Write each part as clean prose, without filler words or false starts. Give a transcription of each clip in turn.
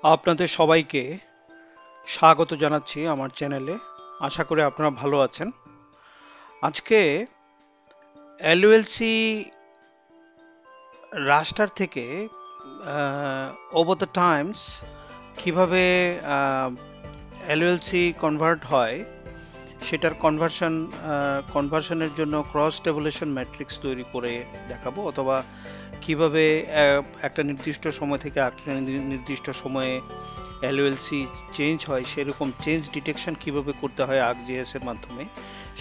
আপনাদের সবাইকে স্বাগত জানাচ্ছি আমার চ্যানেলে। আশা করি আপনারা ভালো আছেন। আজকে এলওএলসি রাস্টার থেকে ওভার দ্য টাইমস কিভাবে এলওএলসি কনভার্ট হয় সেটার কনভার্সনের জন্য ক্রস টেবুলেশন ম্যাট্রিক্স তৈরি করে দেখাবো, অথবা কিভাবে একটা নির্দিষ্ট সময় থেকে একটা নির্দিষ্ট সময়ে এলওএলসি চেঞ্জ হয় সেরকম চেঞ্জ ডিটেকশন কিভাবে করতে হয় ArcGIS এর মাধ্যমে,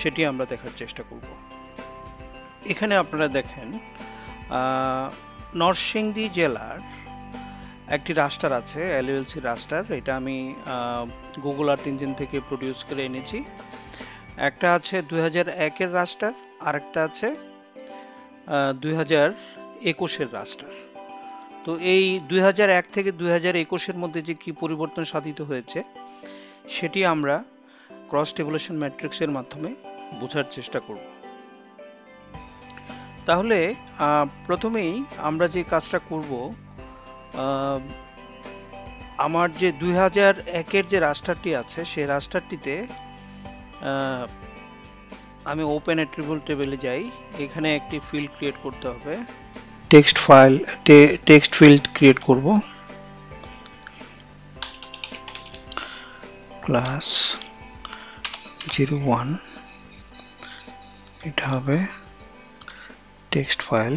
সেটি আমরা দেখার চেষ্টা করব। এখানে আপনারা দেখেন নরসিংদী জেলার একটি রাস্টার আছে, এলওএলসি রাস্টার। এটা আমি গুগল আর্থ ইঞ্জিন থেকে প্রডিউস করে এনেছি। একটা আছে 2001-এর রাস্টার, আর একটা আছে 2021-এর রাস্টার। তো এই 2001 থেকে 2021-এর মধ্যে যে কি পরিবর্তন সাধিত হয়েছে সেটি আমরা ক্রস টেবুলেশন ম্যাট্রিক্সের মাধ্যমে বোঝার চেষ্টা করব। তাহলে প্রথমেই আমরা যে কাজটা করব, আমার যে 2001-এর যে রাস্টারটি আছে সেই রাস্টারটিতে আমি ওপেন অ্যাট্রিবিউট টেবিলে যাই। এখানে একটি ফিল্ড ক্রিয়েট করতে হবে, টেক্সট ফিল্ড ক্রিয়েট করব, ক্লাস 01, এটা হবে টেক্সট ফাইল।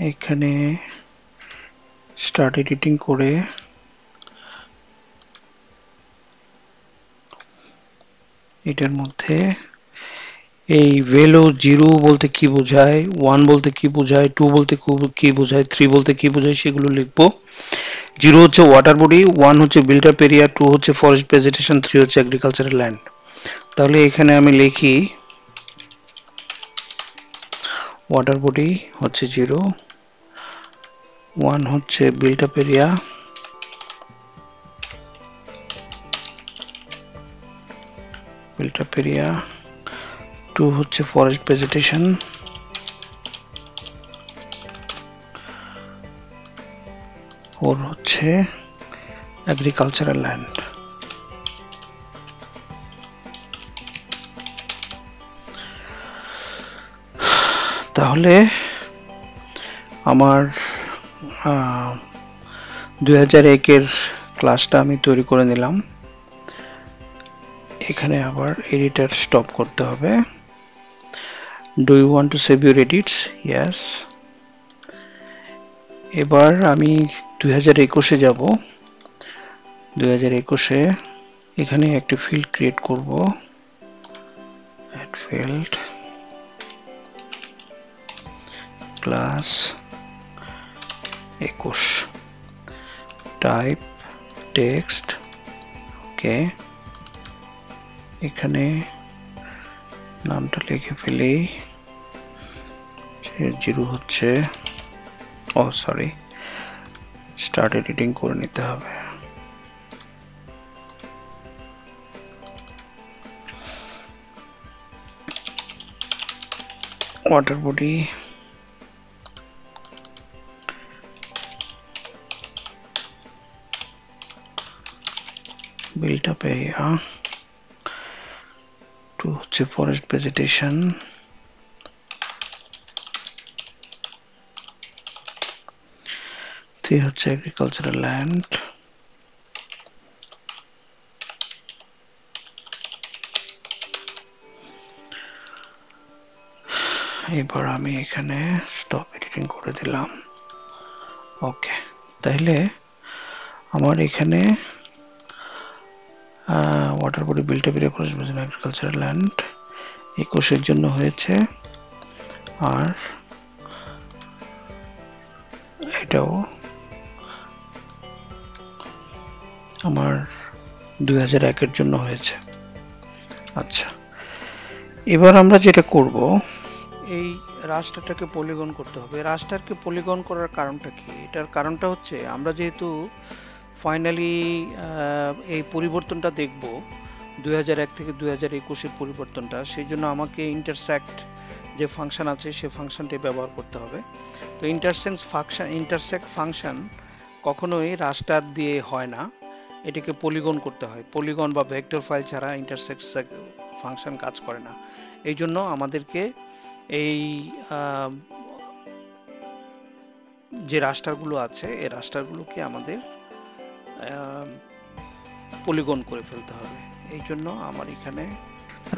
এখানে স্টার্ট এডিটিং করে এটার মধ্যে এই ভ্যালু 0 বলতে কি বোঝায়, 1 বলতে কি বোঝায়, 2 বলতে কি বোঝায়, 3 বলতে কি বোঝায় সেগুলো লিখব। 0 হচ্ছে ওয়াটার বডি, 1 হচ্ছে বিল্ট আপ এরিয়া, 2 হচ্ছে ফরেস্ট ভেজিটেশন, 3 হচ্ছে এগ্রিকালচারাল ল্যান্ড। তাহলে এখানে আমি লিখি ওয়াটার বডি হচ্ছে 0, 1 হচ্ছে built up area, built up area, 2 হচ্ছে ফরেস্ট ভেজিটেশন, 4 হচ্ছে এগ্রিকালচারাল ল্যান্ড। তাহলে আমার 2001-এর ক্লাসটা আমি তৈরি করে নিলাম। এখানে আবার এডিটর স্টপ করতে হবে। Do you want to save your edits? Yes. এবার আমি 2021-এ যাব। 2021-এ এখানে একটি ফিল্ড ক্রিয়েট করব, add field, class 21, type text, okay. এখানে নামটা লিখে ফেলি, 0 হচ্ছে, ও সরি, স্টার্ট এডিটিং করে নিতে হবে। Water body, built up area, 2 হচ্ছে ফরেস্ট ভেজিটেশন, 3 হচ্ছে এগ্রিকালচারাল ল্যান্ড, এবার আমি এখানে স্টপ এডিটিং করে দিলাম, ওকে। তাহলে আমার এখানে water body, built up area, forest vegetation, agricultural land 21-এর জন্য হয়েছে, আর এটাও আমার 2001-এর জন্য হয়েছে। আচ্ছা, এবার আমরা যেটা করব, এই রাস্টারটাকে পলিগন করতে হবে। রাস্টারকে পলিগন করার কারণটা কি? এটার কারণটা হচ্ছে আমরা যেহেতু ফাইনালি এই পরিবর্তনটা দেখব 2001 থেকে 2021-এর পরিবর্তনটা, সেই জন্য আমাকে ইন্টারসেক্ট যে ফাংশন আছে সেই ফাংশনটি ব্যবহার করতে হবে। তো ইন্টারসেক্ট ফাংশন কখনোই রাস্টার দিয়ে হয় না, এটাকে পলিগন করতে হয়। পলিগন বা ভেক্টর ফাইল ছাড়া ইন্টারসেক্ট ফাংশন কাজ করে না। এই জন্য আমাদেরকে এই যে রাস্টারগুলো আছে এই রাস্টারগুলোকে আমাদের পলিগন করে ফেলতে হবে। এই জন্য আমার এখানে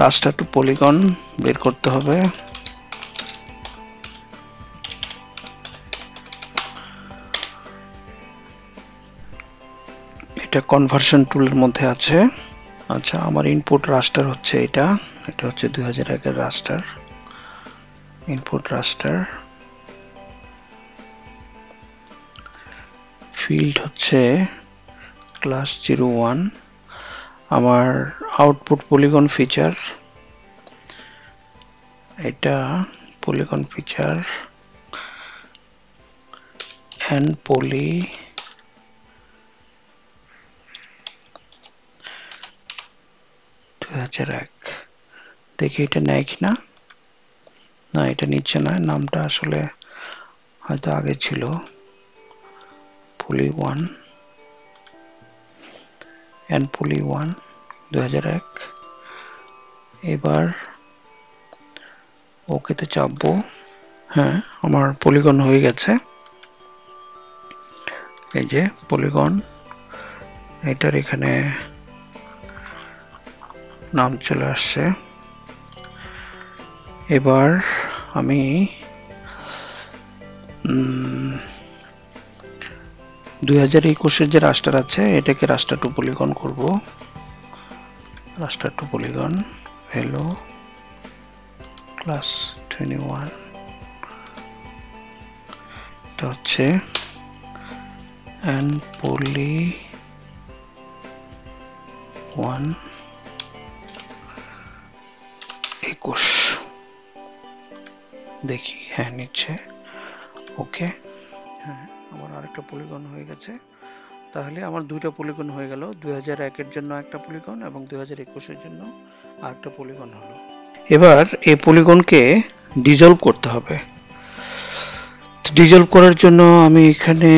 রাস্টার টু পলিগন বের করতে হবে। এটা কনভার্সন টুলের মধ্যে আছে। আচ্ছা, আমার ইনপুট রাস্টার হচ্ছে এটা হচ্ছে 2001 এর রাস্টার, ইনপুট রাস্টার। ফিল্ড হচ্ছে ক্লাস 01। আমার আউটপুট পলিগন ফিচার, এটা পলিগন ফিচার এন্ড পলি দেখি এটা নেয় কিনা। না, এটা নিচ্ছে না, নামটা আসলে হয়তো আগে ছিল পলি 1 এন্ড পলি 1 2001। এবার ওকে তে চাপবো। হ্যাঁ, আমার পলিগন হয়ে গেছে। এই যে পলিগন, এটার এখানে নাম চলে আসছে। এবার আমি 2021 এর যে রাস্টার আছে এটাকে রাস্টার টু পলিগন করব। রাস্টার টু পলিগন হ্যালো ক্লাস 21, এটা হচ্ছে এন্ড পলি 1 21। দেখি হ্যাঁ নিচ্ছে, ওকে। হ্যাঁ, আমার আরেকটা পলিগন হয়ে গেছে। তাহলে আমার দুইটা পলিগন হয়ে গেল, 2001 এর জন্য একটা পলিগন এবং 2021 এর জন্য আরেকটা পলিগন হলো। এবার এই পলিগনকে ডিজলভ করতে হবে। ডিজলভ করার জন্য আমি এখানে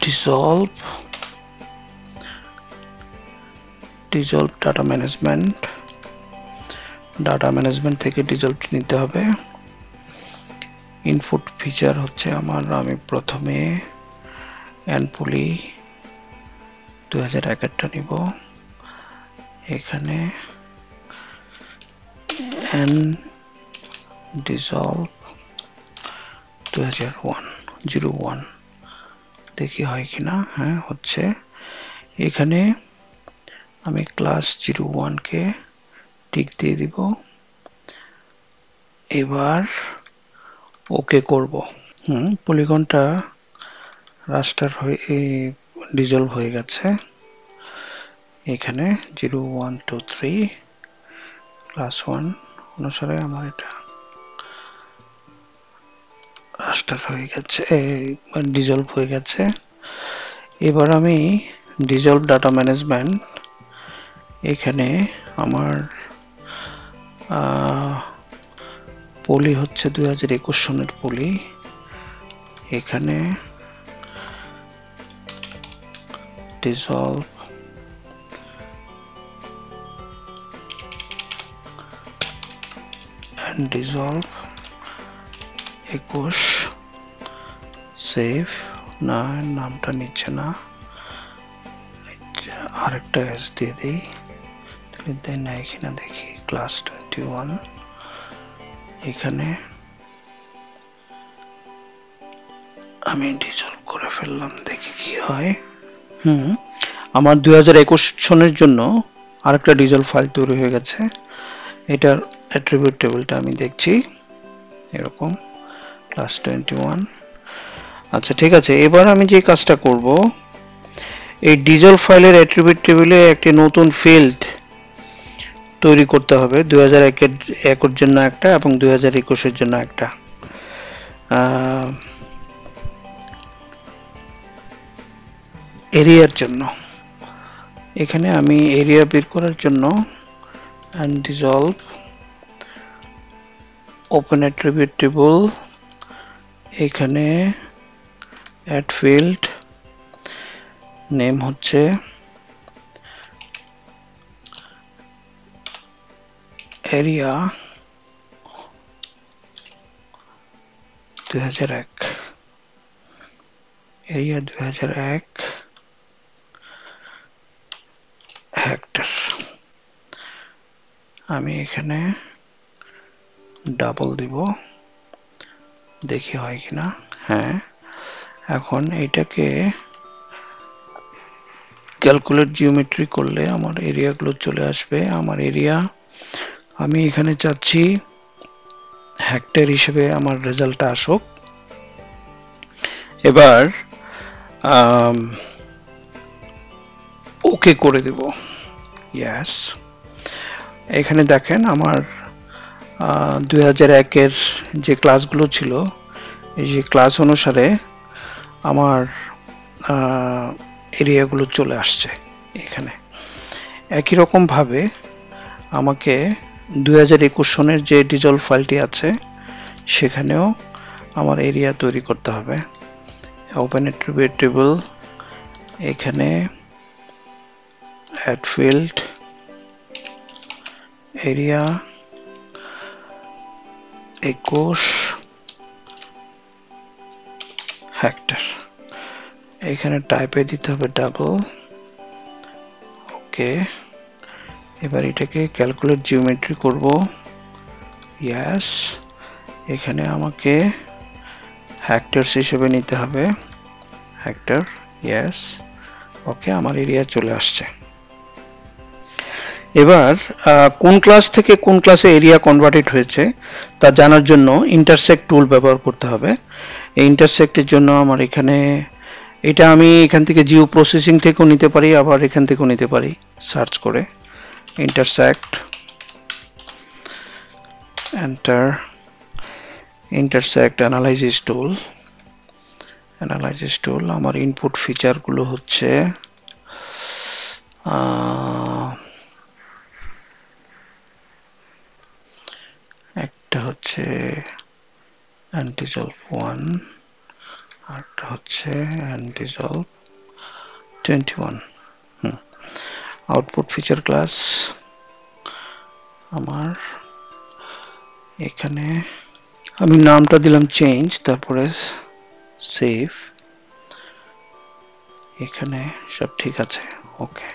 ডিজলভ ডাটা ম্যানেজমেন্ট থেকে ডিজলভ নিতে হবে। ইনপুট ফিচার হচ্ছে আমার, আমি প্রথমে এন্ড পলি 2001 এরটা নিব। এখানে এন্ড ডিজলভ 2001 দেখি হয় কিনা। হ্যাঁ হচ্ছে। এখানে আমি ক্লাস 01 কে টিক দিয়ে দিব। এবার ওকে করব। পলিগনটা রাস্টার হয়ে ডিজলভ হয়ে গেছে। এখানে 0 1 2 3 ক্লাস 1 অনুসারে আমার এটা রাস্টার হয়ে গেছে, ডিজলভ হয়ে গেছে। এবার আমি ডিজলভ ডাটা ম্যানেজমেন্ট, এখানে আমার পলি হচ্ছে 2021 সনের পলি। এখানে ডিজলভ এন্ড ডিজলভ 21 সেভ। না, নামটা নিচ্ছে না, আরেকটা এস দিয়ে দিই, তাহলে না এখানে দেখি ক্লাস 21। এখানে আমি ডিজলভ করে ফেললাম, দেখি কি হয়। আমার 2021 সনের জন্য আরেকটা ডিজলভ ফাইল তৈরি হয়ে গেছে। এটার অ্যাট্রিবিউট টেবিলটা আমি দেখছি এরকম ক্লাস 21। আচ্ছা ঠিক আছে, এবার আমি যে কাজটা করব, এই ডিজলভ ফাইলের অ্যাট্রিবিউট টেবিলে একটি নতুন ফিল্ড তৈরি করতে হবে। 2001 এর জন্য একটা এবং 2021 এর জন্য একটা। এরিয়ার জন্য এখানে আমি এরিয়া বের করার জন্য and dissolve, open attribute table, এখানে add field, name হচ্ছে area 2001, area 2001 হেক্টর। আমি এখানে ডাবল দিব, দেখি হয় কিনা। হ্যাঁ, এখন এইটাকে ক্যালকুলেট জিওমেট্রি করলে আমার এরিয়াগুলো চলে আসবে। আমার এরিয়া আমি এখানে চাচ্ছি হেক্টর হিসেবে আমার রেজাল্টটা আসুক। এবার ওকে করে দেব, ইয়েস। এখানে দেখেন আমার 2001-এর যে ক্লাসগুলো ছিল, এই যে ক্লাস অনুসারে আমার এরিয়াগুলো চলে আসছে এখানে। একই রকম ভাবে আমাকে 2021 সনের যে ডিজলভ ফাইলটি আছে সেখানেও আমার এরিয়া তৈরি করতে হবে। ওপেন অ্যাট্রিবিউট টেবল, এখানে অ্যাড ফিল্ড, এরিয়া 21 হেক্টর, এখানে টাইপে দিতে হবে ডাবল, ওকে। এবার এটাকে ক্যালকুলেট জিওমেট্রি করব, ইয়েস। এখানে আমাকে হেক্টরস হিসেবে নিতে হবে, হেক্টর, ইয়েস, ওকে। আমার এরিয়া চলে আসছে। এবার কোন ক্লাস থেকে কোন ক্লাসে এরিয়া কনভার্টেড হয়েছে তা জানার জন্য ইন্টারসেক্ট টুল ব্যবহার করতে হবে। এই ইন্টারসেক্টের জন্য আমার এখানে এটা আমি এখান থেকে জিও প্রসেসিং থেকেও নিতে পারি, আবার এখান থেকেও নিতে পারি সার্চ করে। ইন্টারসেক্ট, এন্টার, ইন্টারসেক্ট অ্যানালাইসিস টুল, অ্যানালাইসিস টুল। আমার ইনপুট ফিচারগুলো হচ্ছে একটা হচ্ছে dissolve 1, আরটা হচ্ছে dissolve 21। আউটপুট ফিচার ক্লাস আমার এখানে আমি নামটা দিলাম চেঞ্জ, তারপরে সেভ। এখানে সব ঠিক আছে, ওকে।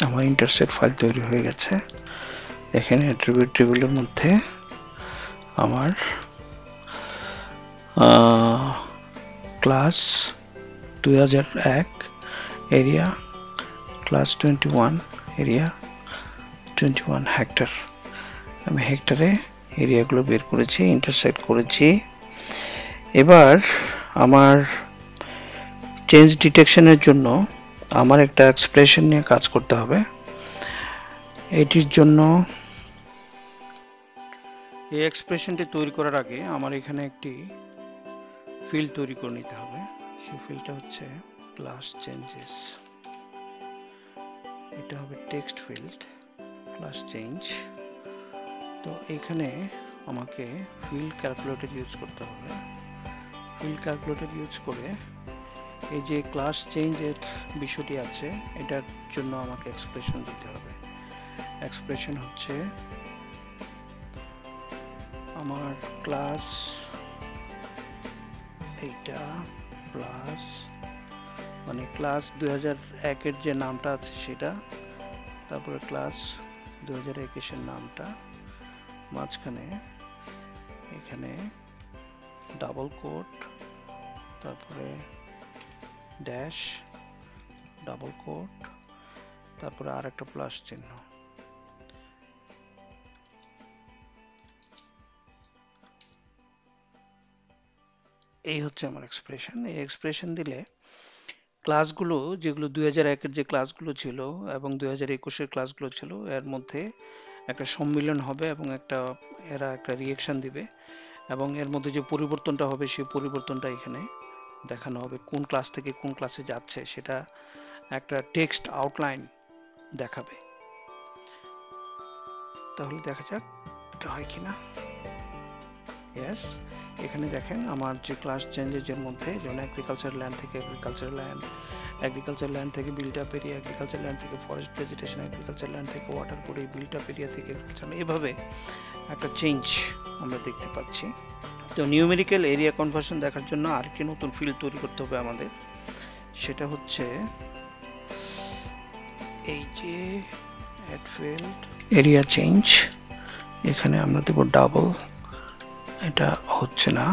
আমার ইন্টারসেক্ট ফাইল তৈরি হয়ে গেছে। এখানে অ্যাট্রিবিউট টেবিলের মধ্যে আমার class 2001 area, class 21 area 21 hectare. আমি হেক্টরে এরিয়াগুলো বের করেছি, ইন্টারসেক্ট করেছি। এবার আমার চেঞ্জ ডিটেকশনের জন্য আমার একটা এক্সপ্রেশন নিয়ে কাজ করতে হবে। এটির জন্য এই এক্সপ্রেশনটি তৈরি করার আগে আমার এখানে একটি ফিল্ড তৈরি করে নিতে হবে। সেই ফিল্ডটা হচ্ছে ক্লাস চেঞ্জেস, এটা হবে টেক্সট ফিল্ড, ক্লাস চেঞ্জ। তো এখানে আমাকে ফিল্ড ক্যালকুলেটর ইউজ করতে হবে। ফিল্ড ক্যালকুলেটর ইউজ করে এই যে ক্লাস চেঞ্জের বিষয়টি আছে এটার জন্য আমাকে এক্সপ্রেশন দিতে হবে। এক্সপ্রেশন হচ্ছে আমার ক্লাস এইটা প্লাস, মানে ক্লাস 2001-এর যে নামটা আছে সেটা, তারপরে ক্লাস 2021-এর নামটা, মাঝখানে এখানে ডাবল কোট, তারপরে ড্যাশ, ডাবল কোট, তারপরে আর একটা প্লাস চিহ্ন। এই হচ্ছে আমার এক্সপ্রেশন। এই এক্সপ্রেশন দিলে ক্লাসগুলো যেগুলো 2001-এর যে ক্লাসগুলো ছিল এবং 2021-এর ক্লাসগুলো ছিল এর মধ্যে একটা সম্মিলন হবে এবং এরা একটা রিঅ্যাকশন দিবে, এবং এর মধ্যে যে পরিবর্তনটা হবে সেই পরিবর্তনটা এখানে দেখানো হবে। কোন ক্লাস থেকে কোন ক্লাসে যাচ্ছে সেটা একটা টেক্সট আউটলাইন দেখাবে। তাহলে দেখা যাক এটা হয় কিনা। ইয়েস, এখানে দেখেন আমার যে ক্লাস চেঞ্জের মধ্যে, যেমন এগ্রিকালচার ল্যান্ড থেকে এগ্রিকালচার ল্যান্ড, এগ্রিকালচার ল্যান্ড থেকে built up area, agriculture land থেকে ফরেস্ট ভেজিটেশন, এগ্রিকালচার ল্যান্ড থেকে water body, built up area থেকে এগ্রিকালচার, এভাবে একটা চেঞ্জ আমরা দেখতে পাচ্ছি। তো নিউমেরিক্যাল এরিয়া কনভার্সন দেখার জন্য আরেকটি নতুন ফিল্ড তৈরি করতে হবে আমাদের, সেটা হচ্ছে এই যে অ্যাড ফিল্ড এরিয়া চেঞ্জ, এখানে আমরা দেব ডাবল। এটা হচ্ছে না,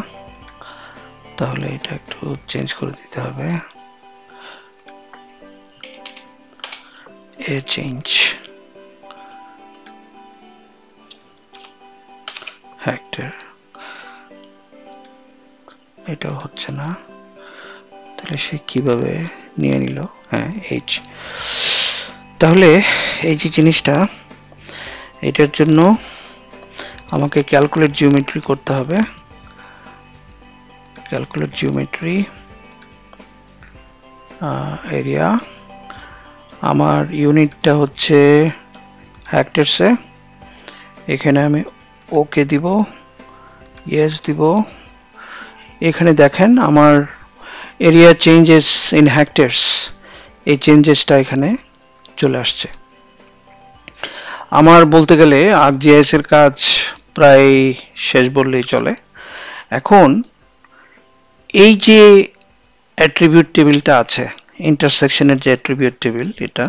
তাহলে এটা একটু চেঞ্জ করে দিতে হবে। এ চেঞ্জ হেক্টর, এটাও হচ্ছে না, তাহলে সে কিভাবে নিয়ে নিল? হ্যাঁ, এইচ। তাহলে এই যে জিনিসটা, এটার জন্য আমাকে ক্যালকুলেট জিওমেট্রি করতে হবে। ক্যালকুলেট জিওমেট্রি এরিয়া, আমার ইউনিটটা হচ্ছে হেক্টরসে, এখানে আমি ওকে দিব, ইয়েস দিব। এখানে দেখেন আমার এরিয়া চেঞ্জেস ইন হেক্টরস, এই চেঞ্জেসটা এখানে চলে আসছে। আমার বলতে গেলে ArcGIS এর কাজ প্রায় শেষ বললেই চলে। এখন এই যে অ্যাট্রিবিউট টেবিলটা আছে, ইন্টারসেকশনের যে অ্যাট্রিবিউট টেবিল, এটা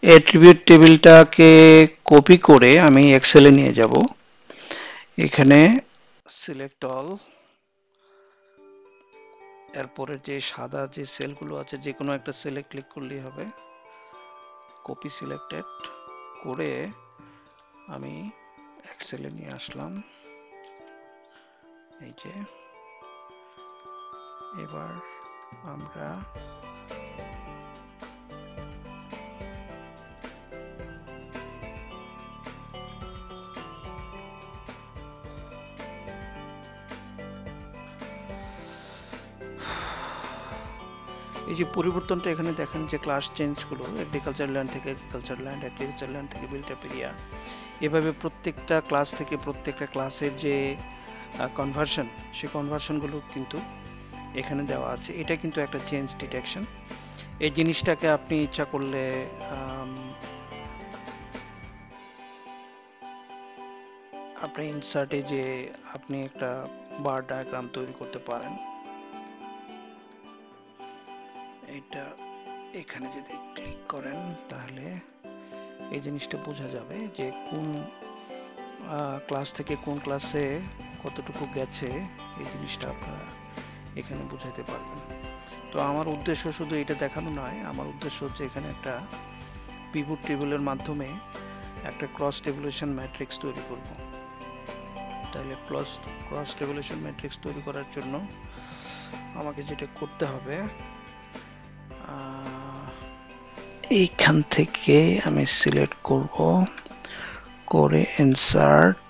অ্যাট্রিবিউট টেবিলটাকে কপি করে আমি এক্সেলে নিয়ে যাব। এখানে সিলেক্ট অল, এরপরে যে সাদা যে সেলগুলো আছে যে কোনো একটা সেলে ক্লিক করলেই হবে। কপি সিলেক্টেড করে আমি এক্সেলে নিয়ে আসলাম। এই যে এবার আমরা এই যে পরিবর্তনটা এখানে দেখেন যে ক্লাস চেঞ্জগুলো, এগ্রিকালচার ল্যান্ড থেকে এগ্রিকালচার ল্যান্ড, এগ্রিকালচার ল্যান্ড থেকে বিল্ট আপ এরিয়া, এভাবে প্রত্যেকটা ক্লাস থেকে প্রত্যেকটা ক্লাসের যে কনভার্সন, সেই কনভার্সনগুলো কিন্তু এখানে দেওয়া আছে। এটা কিন্তু একটা চেঞ্জ ডিটেকশন। এই জিনিসটাকে আপনি ইচ্ছা করলে আপনি ইনসার্টে যে আপনি একটা বার ডায়াগ্রাম তৈরি করতে পারেন। এটা এখানে যদি ক্লিক করেন তাহলে এই জিনিসটা বোঝা যাবে যে কোন ক্লাস থেকে কোন ক্লাসে কতটুকু গেছে, এই জিনিসটা আপনারা এখানে বুঝাতে পারবেন। তো আমার উদ্দেশ্য শুধু এটা দেখানো নয়, আমার উদ্দেশ্য হচ্ছে এখানে একটা পিভট টেবিলের মাধ্যমে একটা ক্রস টেবুলেশন ম্যাট্রিক্স তৈরি করব। তাহলে ক্রস টেবুলেশন ম্যাট্রিক্স তৈরি করার জন্য আমাকে যেটা করতে হবে, এইখান থেকে আমি সিলেক্ট করব, করে ইনসার্ট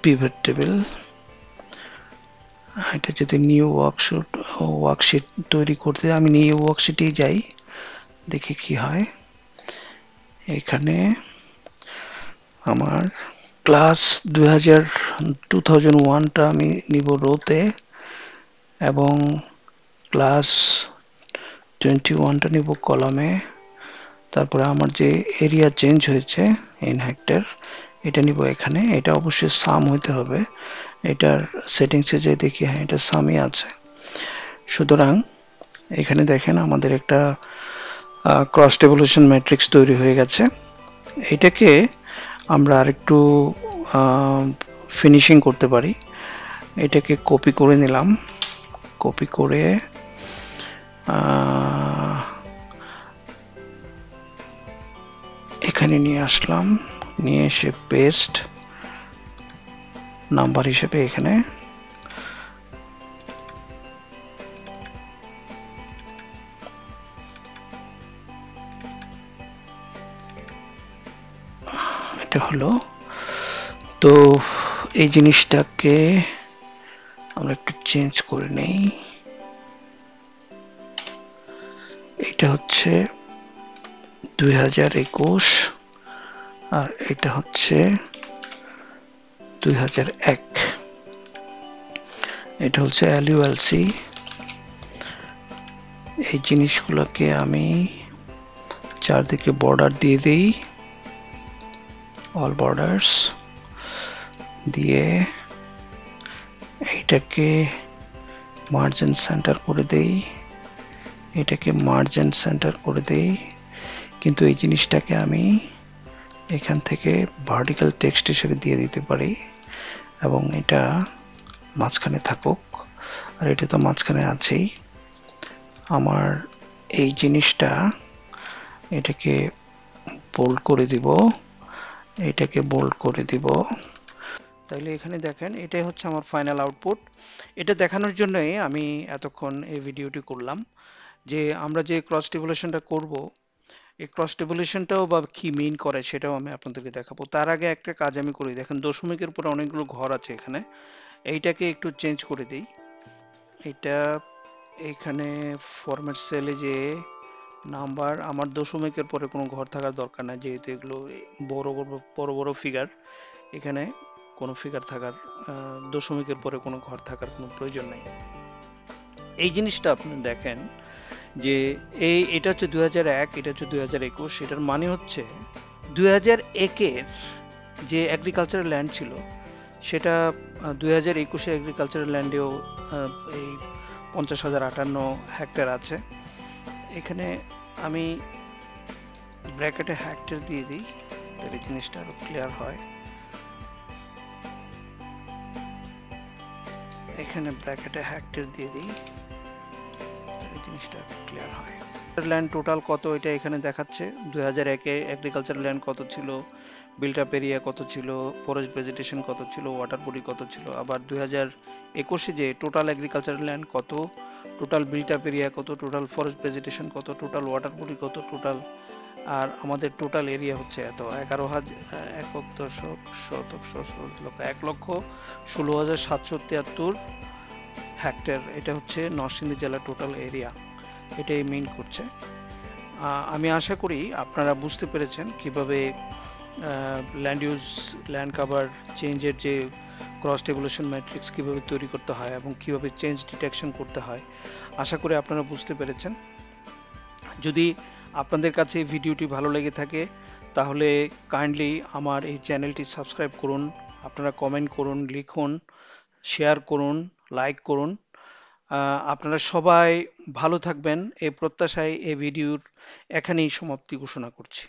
পিভট টেবিল। এটা যদি নিউ ওয়ার্কশিট তৈরি করতে, আমি নিউ ওয়ার্কশিটেই যাই, দেখি কি হয়। এখানে আমার ক্লাস 2001টা আমি নিব রোতে, এবং ক্লাস 21টা নিব কলামে। তারপরে আমার যে এরিয়া চেঞ্জ হয়েছে ইন হেক্টর, এটা নিব এখানে। এটা অবশ্যই সাম হইতে হবে, এটার সেটিংসে যে দেখি, হ্যাঁ এটা সামই আছে। সুতরাং এখানে দেখেন আমাদের একটা ক্রস টেবুলেশন ম্যাট্রিক্স তৈরি হয়ে গেছে। এটাকে আমরা আরেকটু ফিনিশিং করতে পারি। এটাকে কপি করে নিলাম, কপি করে এখানে নিয়ে আসলাম, নিয়ে এসে পেস্ট নাম্বার হিসেবে এখানে এটা হলো। তো এই জিনিসটাকে আমরা একটু চেঞ্জ করে নেই। এটা হচ্ছে 2021, আর এটা হচ্ছে 2001। এটা হচ্ছে LULC। এই জিনিসগুলোকে আমি চারদিকে বর্ডার দিয়ে দিই, অল বর্ডার্স দিয়ে এইটাকে মার্জিন সেন্টার করে দেই, এটাকে মার্জিন সেন্টার করে দেই। কিন্তু এই জিনিসটাকে আমি এখান থেকে ভার্টিক্যাল টেক্সট হিসেবে দিয়ে দিতে পারি এবং এটা মাঝখানে থাকুক, আর এটা তো মাঝখানে আছেই। আমার এই জিনিসটা এটাকে বোল্ড করে দিব, এটাকে বোল্ড করে দিব। তাইলে এখানে দেখেন এটাই হচ্ছে আমার ফাইনাল আউটপুট। এটা দেখানোর জন্যই আমি এতক্ষণ এই ভিডিওটি করলাম, যে আমরা যে ক্রস টেবুলেশনটা করব, এই ক্রস টেবুলেশনটাও বা কি মিন করে সেটাও আমি আপনাদেরকে দেখাবো। তার আগে একটা কাজ আমি করি, দেখেন দশমিকের পরে অনেকগুলো ঘর আছে এখানে, এইটাকে একটু চেঞ্জ করে দিই। এটা এখানে ফরম্যাট সেলে যে নাম্বার, আমার দশমিকের পরে কোনো ঘর থাকার দরকার নাই, যেহেতু এগুলো বড় বড় বড় ফিগার, এখানে কোনো ফিগার থাকার দশমিকের পরে কোনো ঘর থাকার কোনো প্রয়োজন নাই। এই জিনিসটা আপনি দেখেন যে এটা হচ্ছে 2001, এটা হচ্ছে 2021। এটার মানে হচ্ছে 2001-এর যে এগ্রিকালচারাল ল্যান্ড ছিল সেটা 2021-এ এগ্রিকালচারাল ল্যান্ডেও এই 50,058 হেক্টর আছে। এখানে আমি ব্র্যাকেটে হেক্টর দিয়ে দিই, তাহলে জিনিসটা আরো ক্লিয়ার হয়। এখানে ব্র্যাকেটে হেক্টর দিয়ে দিই, তাহলে জিনিসটা ক্লিয়ার হয়। ল্যান্ড টোটাল কত এটা এখানে দেখাচ্ছে। 2001-এ এগ্রিকালচারাল ল্যান্ড কত ছিল, বিল্ট আপ এরিয়া কত ছিল, ফরেস্ট ভেজিটেশন কত ছিল, ওয়াটার বডি কত ছিল। আবার 2021-এ যে টোটাল এগ্রিকালচারাল ল্যান্ড কত, টোটাল বিল্ট আপ এরিয়া কত, টোটাল ফরেস্ট ভেজিটেশন কত, টোটাল ওয়াটার বডি কত, টোটাল, আর আমাদের টোটাল এরিয়া হচ্ছে এত 11,000 একক দশক শতক 1,16,773 হেক্টর। এটা হচ্ছে নরসিংদী জেলার টোটাল এরিয়া, এটাই মেইন করছে। আমি আশা করি আপনারা বুঝতে পেরেছেন কিভাবে ল্যান্ড ইউজ, ল্যান্ড কভার চেঞ্জের যে ক্রস টেবুলেশন ম্যাট্রিক্স কিভাবে তৈরি করতে হয় এবং কিভাবে চেঞ্জ ডিটেকশন করতে হয়। আশা করি আপনারা বুঝতে পেরেছেন। যদি আপনাদের কাছে এই ভিডিওটি ভালো লেগে থাকে তাহলে কাইন্ডলি আমার এই চ্যানেলটি সাবস্ক্রাইব করুন, আপনারা কমেন্ট করুন, লিখুন, শেয়ার করুন, লাইক করুন। আপনারা সবাই ভালো থাকবেন এই প্রত্যাশায় এই ভিডিওর এখানেই সমাপ্তি ঘোষণা করছি।